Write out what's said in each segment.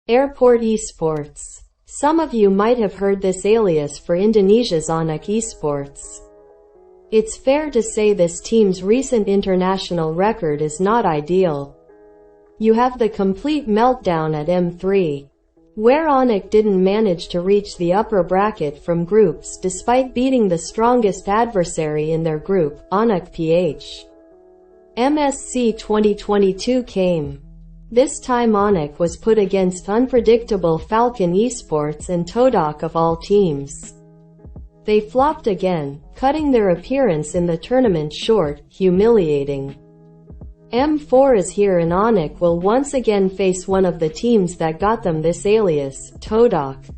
Airport Esports. Some of you might have heard this alias for Indonesia's Onic Esports. It's fair to say this team's recent international record is not ideal. You have the complete meltdown at M3, where Onic didn't manage to reach the upper bracket from groups despite beating the strongest adversary in their group, Onic PH. MSC 2022 came. This time Onic was put against unpredictable Falcon Esports and Todak of all teams. They flopped again, cutting their appearance in the tournament short, humiliating. M4 is here and Onic will once again face one of the teams that got them this alias, Todak.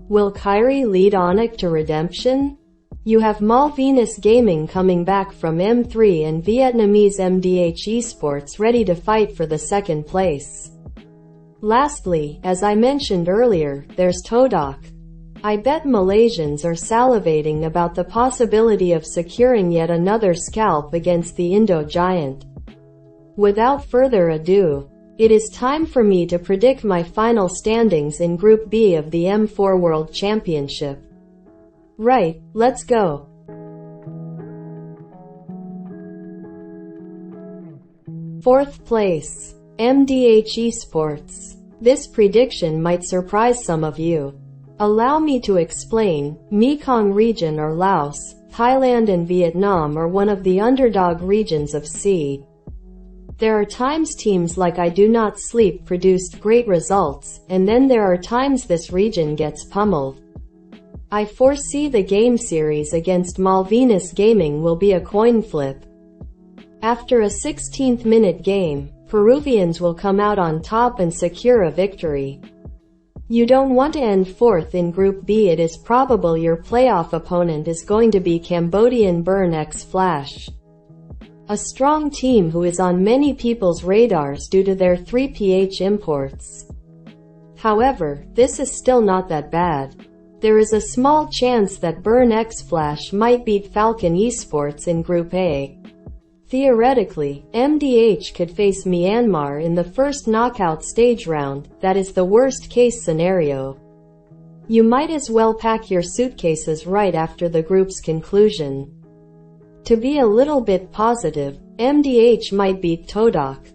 Will Kairi lead Onic to redemption? You have Malvinas Gaming coming back from M3 and Vietnamese MDH Esports ready to fight for the second place. Lastly, as I mentioned earlier, there's Todak. I bet Malaysians are salivating about the possibility of securing yet another scalp against the Indo giant. Without further ado, it is time for me to predict my final standings in Group B of the M4 World Championship. Right, let's go. Fourth place, MDH Esports. This prediction might surprise some of you. Allow me to explain. Mekong region or Laos, Thailand and Vietnam are one of the underdog regions of C. There are times teams like I Do Not Sleep produced great results, and then there are times this region gets pummeled. I foresee the game series against Malvinas Gaming will be a coin flip. After a 16th-minute game, Peruvians will come out on top and secure a victory. You don't want to end fourth in Group B. It is probable your playoff opponent is going to be Cambodian Burn X Flash, a strong team who is on many people's radars due to their 3PH imports. However, this is still not that bad. There is a small chance that Burn X Flash might beat Falcon Esports in Group A. Theoretically, MDH could face Myanmar in the first knockout stage round. That is the worst case scenario. You might as well pack your suitcases right after the group's conclusion. To be a little bit positive, MDH might beat Todak.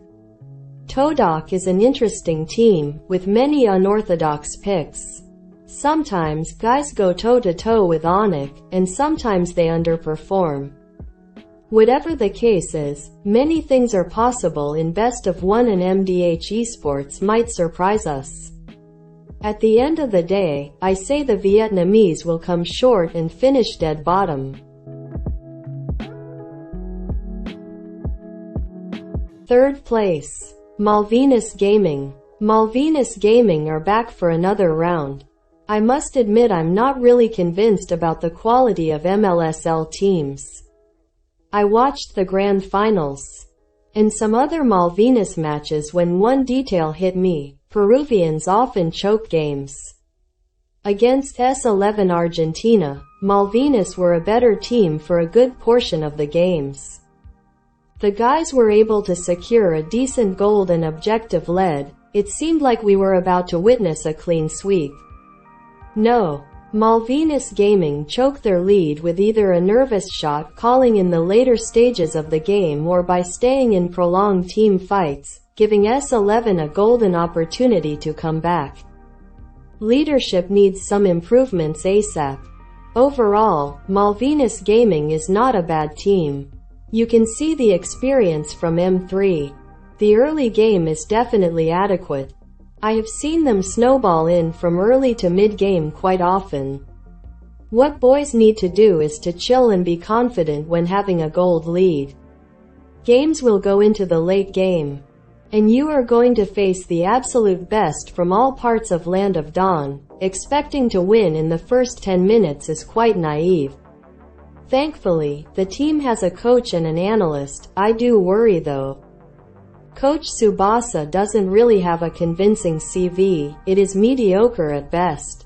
Todak is an interesting team, with many unorthodox picks. Sometimes guys go toe-to-toe with Onic, and sometimes they underperform. Whatever the case is, many things are possible in best of one and MDH Esports might surprise us. At the end of the day, I say the Vietnamese will come short and finish dead bottom. Third place, Malvinas Gaming. Malvinas Gaming are back for another round. I must admit I'm not really convinced about the quality of MLSL teams. I watched the grand finals and some other Malvinas matches when one detail hit me. Peruvians often choke games. Against S11 Argentina, Malvinas were a better team for a good portion of the games. The guys were able to secure a decent gold and objective lead. It seemed like we were about to witness a clean sweep. No, Malvinas Gaming choked their lead with either a nervous shot calling in the later stages of the game or by staying in prolonged team fights, giving S11 a golden opportunity to come back. Leadership needs some improvements ASAP. Overall, Malvinas Gaming is not a bad team. You can see the experience from M3. The early game is definitely adequate. I have seen them snowball in from early to mid-game quite often. What boys need to do is to chill and be confident when having a gold lead. Games will go into the late game, and you are going to face the absolute best from all parts of Land of Dawn. Expecting to win in the first 10 minutes is quite naive. Thankfully, the team has a coach and an analyst. I do worry though. Coach Tsubasa doesn't really have a convincing CV, it is mediocre at best.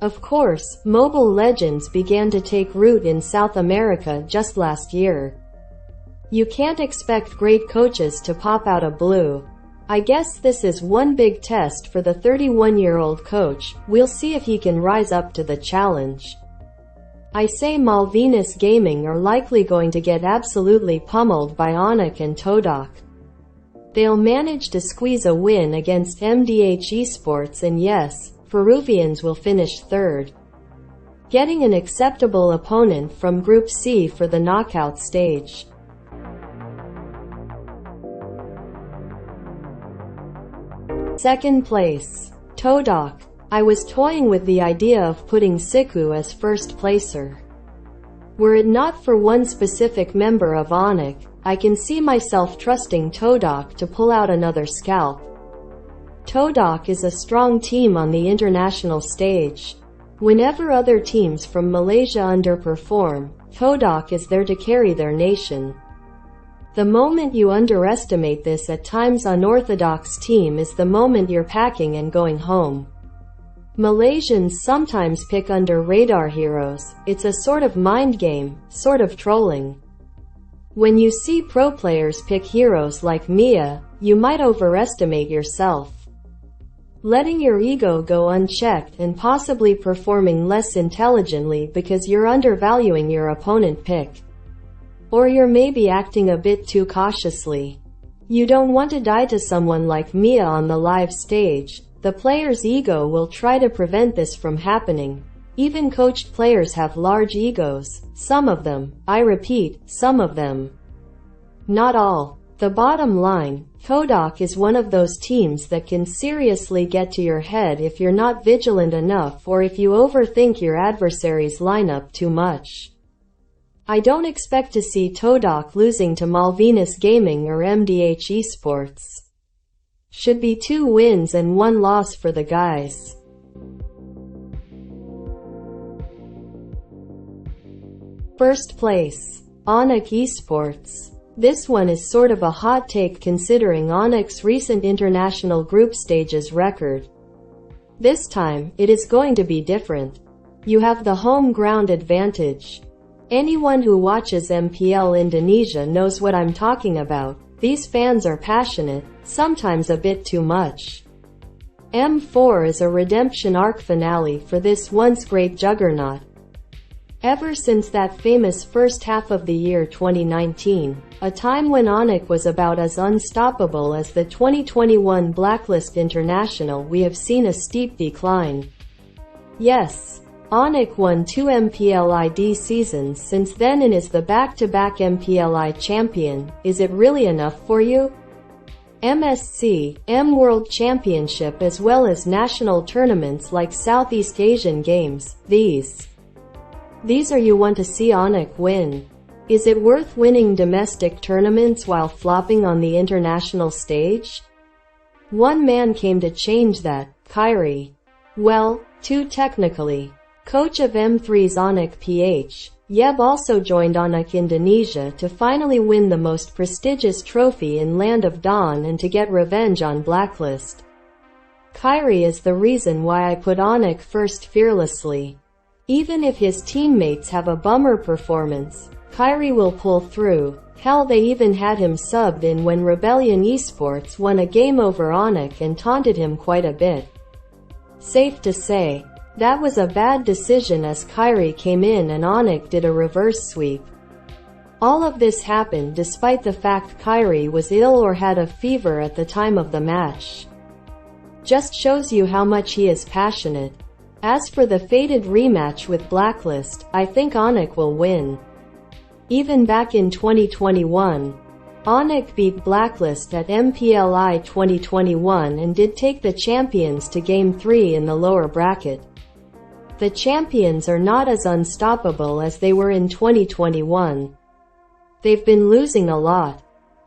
Of course, Mobile Legends began to take root in South America just last year. You can't expect great coaches to pop out of blue. I guess this is one big test for the 31-year-old coach. We'll see if he can rise up to the challenge. I say Malvinas Gaming are likely going to get absolutely pummeled by Onic and Todak. They'll manage to squeeze a win against MDH Esports, and yes, Peruvians will finish third, getting an acceptable opponent from Group C for the knockout stage. Second place, Todak. I was toying with the idea of putting Siku as first placer. Were it not for one specific member of Onic, I can see myself trusting Todak to pull out another scalp. Todak is a strong team on the international stage. Whenever other teams from Malaysia underperform, Todak is there to carry their nation. The moment you underestimate this at times unorthodox team is the moment you're packing and going home. Malaysians sometimes pick under-radar heroes. It's a sort of mind game, sort of trolling. When you see pro players pick heroes like Mia, you might overestimate yourself, letting your ego go unchecked and possibly performing less intelligently because you're undervaluing your opponent pick. Or you're maybe acting a bit too cautiously. You don't want to die to someone like Mia on the live stage. The player's ego will try to prevent this from happening. Even coached players have large egos. Some of them, I repeat, some of them. Not all. The bottom line, Todak is one of those teams that can seriously get to your head if you're not vigilant enough or if you overthink your adversary's lineup too much. I don't expect to see Todak losing to Malvinas Gaming or MDH Esports. Should be 2 wins and 1 loss for the guys. First place, Onic Esports. This one is sort of a hot take considering Onic's recent international group stages record. This time, it is going to be different. You have the home ground advantage. Anyone who watches MPL Indonesia knows what I'm talking about. These fans are passionate, sometimes a bit too much. M4 is a redemption arc finale for this once great juggernaut. Ever since that famous first half of the year 2019, a time when Onic was about as unstoppable as the 2021 Blacklist International, we have seen a steep decline. Yes, Onic won 2 MPLID seasons since then and is the back-to-back MPLI champion. Is it really enough for you? MSC, M World Championship as well as national tournaments like Southeast Asian Games, these are you want to see Onic win. Is it worth winning domestic tournaments while flopping on the international stage? One man came to change that, Kairi. Well, 2 technically. Coach of M3's Onic PH, Yeb also joined Onic Indonesia to finally win the most prestigious trophy in Land of Dawn and to get revenge on Blacklist. Kairi is the reason why I put Onic first fearlessly. Even if his teammates have a bummer performance, Kairi will pull through. Hell, they even had him subbed in when Rebellion Esports won a game over Onic and taunted him quite a bit. Safe to say, that was a bad decision as Kairi came in and Onic did a reverse sweep. All of this happened despite the fact Kairi was ill or had a fever at the time of the match. Just shows you how much he is passionate. As for the fated rematch with Blacklist, I think Onic will win. Even back in 2021, Onic beat Blacklist at MPLI 2021 and did take the champions to Game 3 in the lower bracket. The champions are not as unstoppable as they were in 2021. They've been losing a lot.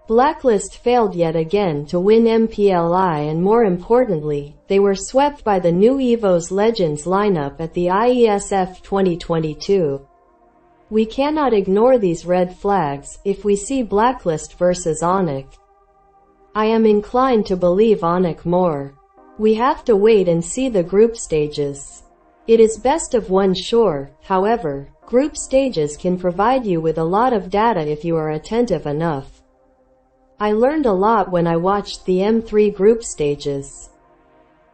Blacklist failed yet again to win MPLI and more importantly, they were swept by the new EVO's Legends lineup at the IESF 2022. We cannot ignore these red flags if we see Blacklist versus Onic. I am inclined to believe Onic more. We have to wait and see the group stages. It is best of one sure, however, group stages can provide you with a lot of data if you are attentive enough. I learned a lot when I watched the M3 group stages.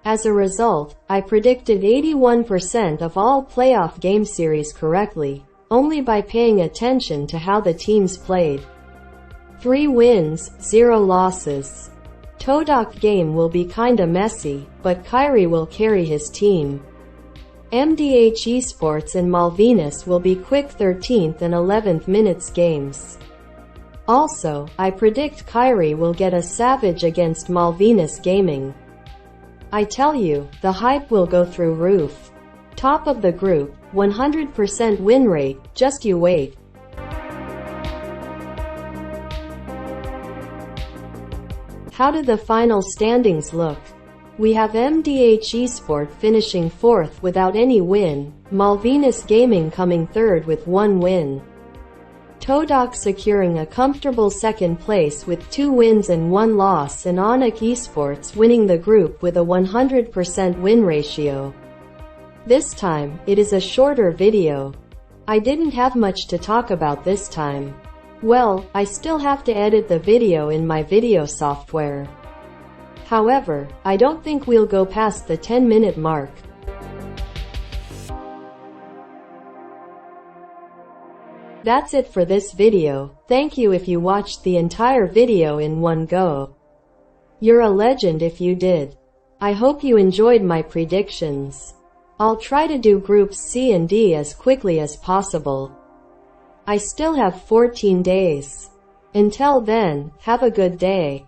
As a result, I predicted 81% of all playoff game series correctly, only by paying attention to how the teams played. 3 wins, 0 losses. Todak game will be kinda messy, but Kairi will carry his team. MDH Esports and Malvinas will be quick 13th and 11th minutes games. Also, I predict Kairi will get a savage against Malvinas Gaming. I tell you, the hype will go through roof. Top of the group, 100% win rate, just you wait. How do the final standings look? We have MDH Esport finishing 4th without any win, Malvinas Gaming coming 3rd with 1 win. Todak securing a comfortable 2nd place with 2 wins and 1 loss, and Onic Esports winning the group with a 100% win ratio. This time, it is a shorter video. I didn't have much to talk about this time. Well, I still have to edit the video in my video software. However, I don't think we'll go past the 10-minute mark. That's it for this video. Thank you if you watched the entire video in one go. You're a legend if you did. I hope you enjoyed my predictions. I'll try to do groups C and D as quickly as possible. I still have 14 days. Until then, have a good day.